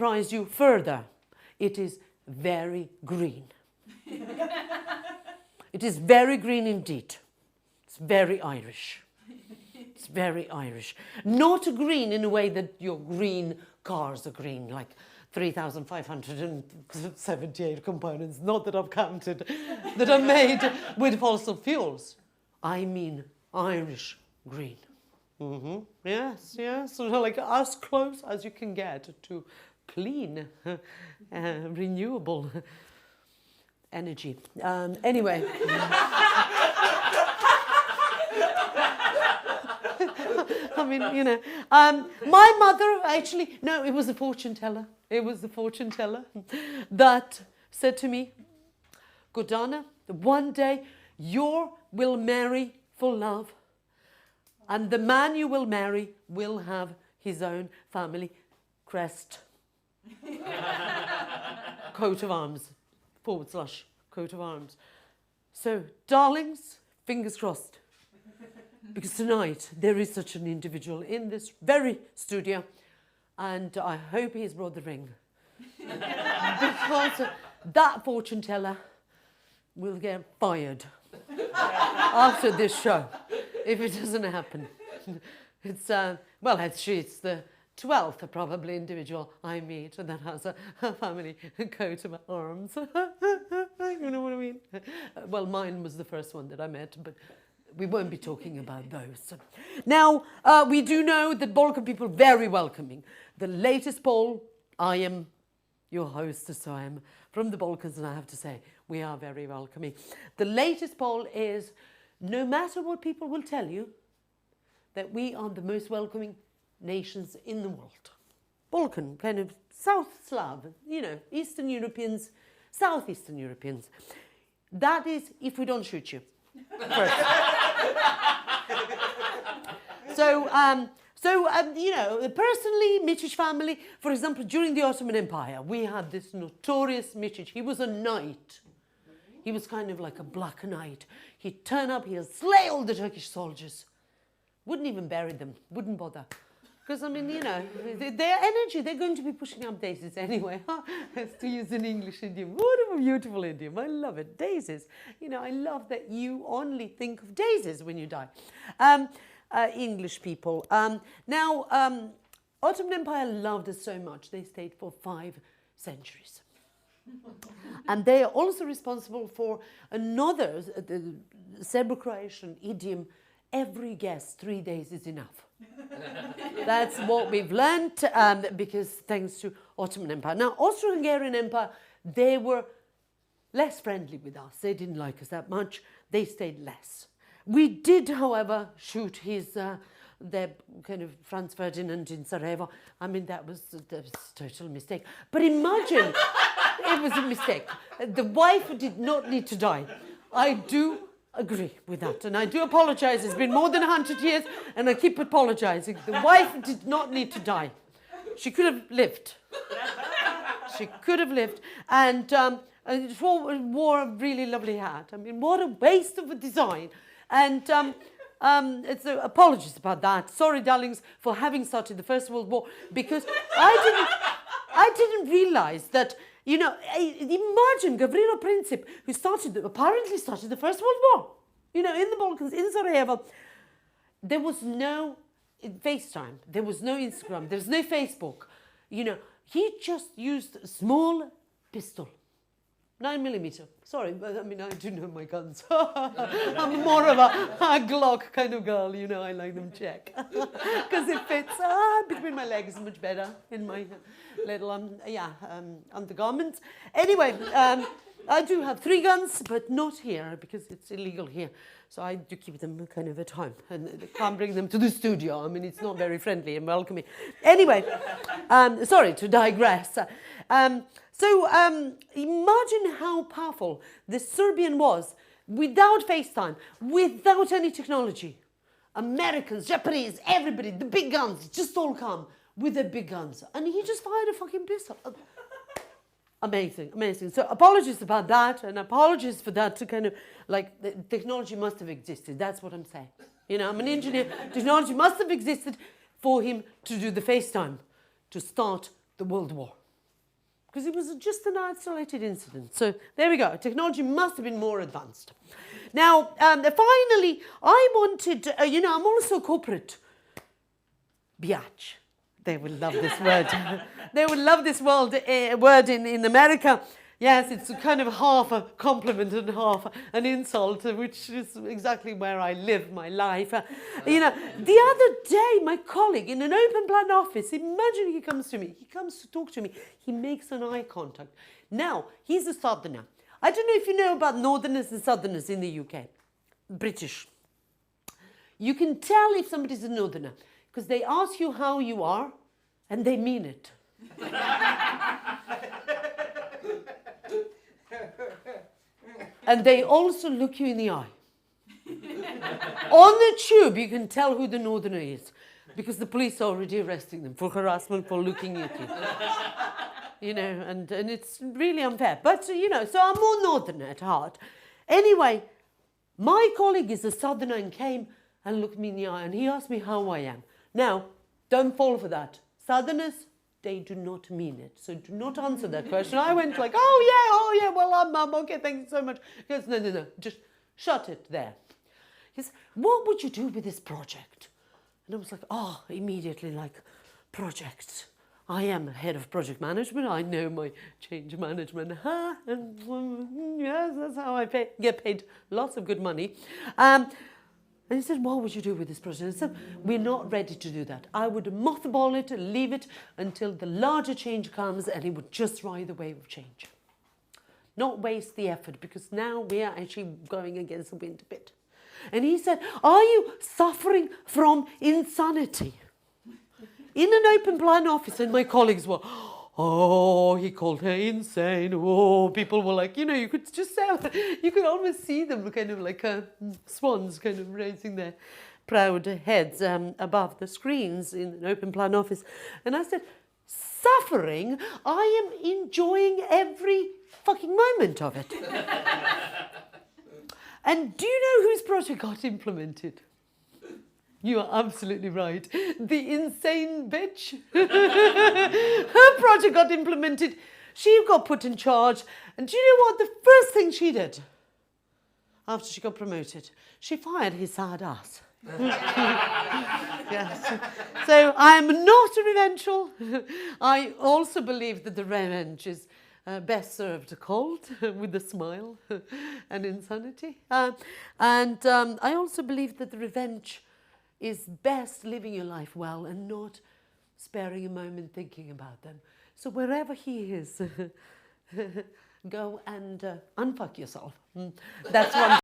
surprise you further. It is very green. It is very green indeed. It's very Irish. It's very Irish. Not green in a way that your green cars are green, like 3,578 components, not that I've counted, that are made with fossil fuels. I mean Irish green. Yes, sort of like as close as you can get to clean, renewable energy. Anyway. I mean, my mother actually, no, it was a fortune teller. It was the fortune teller that said to me, Gordana, one day you will marry for love, and the man you will marry will have his own family crest. Coat of arms, / coat of arms. So, darlings, fingers crossed. Because tonight there is such an individual in this very studio, and I hope he's brought the ring. Because that fortune teller will get fired after this show if it doesn't happen. It's the 12th probably individual I meet that has a family coat of arms. You know what I mean? Well, mine was the first one that I met, but we won't be talking about those. Now, we do know that Balkan people are very welcoming. The latest poll, I am your hostess, so I am from the Balkans, and I have to say, we are very welcoming. The latest poll is, no matter what people will tell you, that we are the most welcoming nations in the world. Balkan, kind of South Slav, Eastern Europeans, Southeastern Europeans. That is if we don't shoot you first. Personally, Micic family, for example, during the Ottoman Empire, we had this notorious Micic. He was a knight. He was kind of like a black knight. He'd turn up, he'd slay all the Turkish soldiers. Wouldn't even bury them, wouldn't bother. Because, their energy, they're going to be pushing up daisies anyway. To use an English idiom. What a beautiful idiom. I love it. Daisies. I love that you only think of daisies when you die. English people. Ottoman Empire loved us so much, they stayed for 5 centuries. And they are also responsible for another, the Serbo-Croatian idiom, every guest 3 days is enough. That's what we've learnt because thanks to Ottoman Empire. Now, Austro-Hungarian Empire, they were less friendly with us. They didn't like us that much. They stayed less. We did, however, shoot their kind of Franz Ferdinand in Sarajevo. I mean, that was a total mistake. But imagine, it was a mistake. The wife did not need to die. I do agree with that, and I do apologize. It's been more than 100 years, and I keep apologizing. The wife did not need to die. She could have lived. She could have lived, and wore a really lovely hat. I mean, what a waste of a design. And apologies about that. Sorry, darlings, for having started the First World War, because I didn't realize that. Imagine Gavrilo Princip, who apparently started the First World War, in the Balkans, in Sarajevo. There was no FaceTime, there was no Instagram, there was no Facebook. He just used a small pistol, 9mm. Sorry, but I do know my guns. I'm more of a Glock kind of girl, I like them check. Because it fits between my legs much better in my little undergarments. Anyway, I do have 3 guns, but not here because it's illegal here. So I do keep them kind of at home and can't bring them to the studio. It's not very friendly and welcoming. Anyway, sorry to digress. Imagine how powerful the Serbian was without FaceTime, without any technology. Americans, Japanese, everybody, the big guns, just all come with their big guns. And he just fired a fucking pistol. Amazing, amazing. So apologies about that, and apologies for that to kind of, the technology must have existed. That's what I'm saying. I'm an engineer. Technology must have existed for him to do the FaceTime, to start the World War. because it was just an isolated incident. So there we go. Technology must have been more advanced. Now, finally, I wanted, I'm also a corporate biatch. They will love this word. They will love this word in America. Yes, it's kind of half a compliment and half an insult, which is exactly where I live my life. The other day, my colleague in an open plan office, imagine he comes to talk to me, he makes an eye contact. Now, he's a southerner. I don't know if you know about northerners and southerners in the UK, British. You can tell if somebody's a northerner because they ask you how you are and they mean it. And they also look you in the eye. On the tube, you can tell who the northerner is because the police are already arresting them for harassment for looking at you. And it's really unfair. But, so I'm more northern at heart. Anyway, my colleague is a southerner and came and looked me in the eye and he asked me how I am. Now, don't fall for that. Southerners, they do not mean it. So do not answer that question. I went like, oh yeah, well, I'm okay, thank you so much. He goes, no, just shut it there. He says, what would you do with this project? And I was like, immediately like, projects. I am head of project management. I know my change management. Yes, that's how I get paid lots of good money. And he said, what would you do with this project? I said, we're not ready to do that. I would mothball it and leave it until the larger change comes and it would just ride the wave of change. Not waste the effort because now we are actually going against the wind a bit. And he said, are you suffering from insanity? In an open plan office, and my colleagues were, he called her insane. People were like, you could just say, you could almost see them kind of like swans kind of raising their proud heads above the screens in an open plan office. And I said, suffering? I am enjoying every fucking moment of it. And do you know whose project got implemented? You are absolutely right. The insane bitch. Her project got implemented. She got put in charge. And do you know what? The first thing she did after she got promoted, she fired his sad ass. Yes. So I'm not revengeful. I also believe that the revenge is best served cold with a smile and insanity. And I also believe that the revenge is best living your life well and not sparing a moment thinking about them. So wherever he is, go and unfuck yourself. That's one.